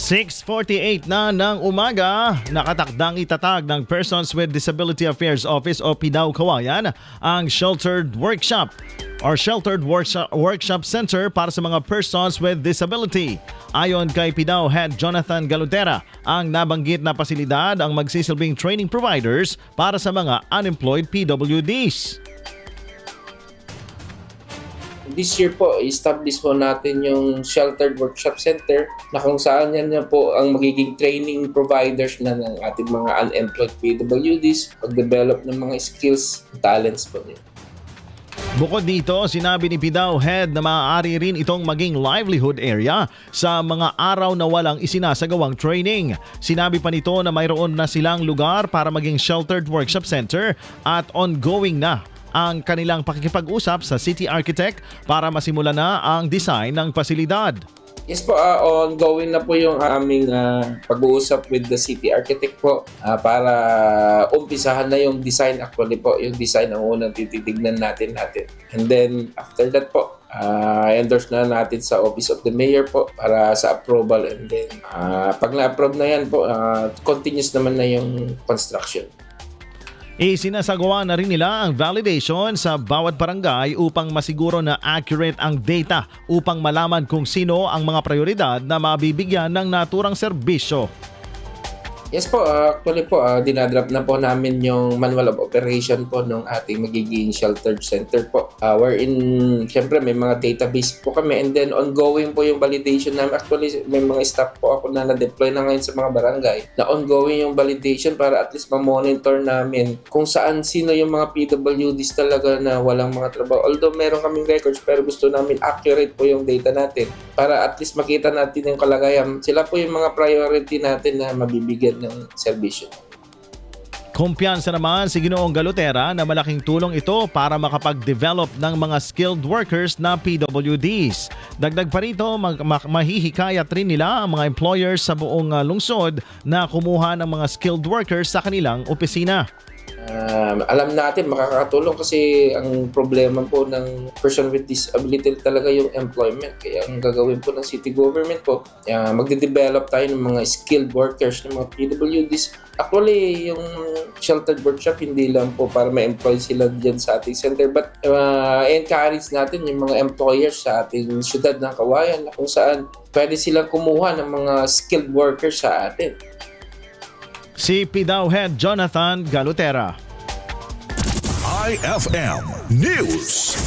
6:48 na ng umaga, nakatakdang itatag ng Persons with Disability Affairs Office o PDAW Kawayan ang Sheltered Workshop Center para sa mga persons with disability. Ayon kay PDAW Head Jonathan Galutera, ang nabanggit na pasilidad ang magsisilbing training providers para sa mga unemployed PWDs. This year po, establish po natin yung Sheltered Workshop Center na kung saan yan po ang magiging training providers na ng ating mga unemployed PWDs, pag-develop ng mga skills, talents po niya. Bukod dito, sinabi ni PDAW Head na maaari rin itong maging livelihood area sa mga araw na walang isinasagawang training. Sinabi pa nito na mayroon na silang lugar para maging Sheltered Workshop Center at ongoing na ang kanilang pakikipag-usap sa city architect para masimula na ang design ng pasilidad. Yes po, ongoing na po yung aming pag-uusap with the city architect po para umpisahan na yung design. Actually po, yung design ang unang tititignan natin. And then after that po, endorse na natin sa Office of the Mayor po para sa approval. And then pag na-approve na yan po, continuous naman na yung construction. Isinasagawa na rin nila ang validation sa bawat barangay upang masiguro na accurate ang data upang malaman kung sino ang mga prioridad na mabibigyan ng naturang serbisyo. Yes po, actually po, dinadrap na po namin yung manual of operation po ng ating magiging sheltered center po. Wherein, syempre may mga database po kami and then ongoing po yung validation namin. Actually, may mga staff po ako na na-deploy na ngayon sa mga barangay na ongoing yung validation para at least ma-monitor namin kung saan sino yung mga PWDs talaga na walang mga trabaho. Although meron kaming records pero gusto namin accurate po yung data natin para at least makita natin yung kalagayan. Sila po yung mga priority natin na mabibigyan ng serbisyo. Kumpiyansa naman si Ginoong Galutera na malaking tulong ito para makapag-develop ng mga skilled workers na PWDs. Dagdag pa rito, mahihikayat rin nila ang mga employers sa buong lungsod na kumuha ng mga skilled workers sa kanilang opisina. Alam natin makakatulong kasi ang problema po ng person with disability talaga yung employment. Kaya ang gagawin po ng city government po, magde-develop tayo ng mga skilled workers, ng mga PWDs. Actually, yung sheltered workshop hindi lang po para ma-employ sila dyan sa ating center but encourage natin yung mga employers sa ating syudad ng Kawayan na kung saan pwede silang kumuha ng mga skilled workers sa atin. Si PDAW Head Jonathan Galutera. IFM News.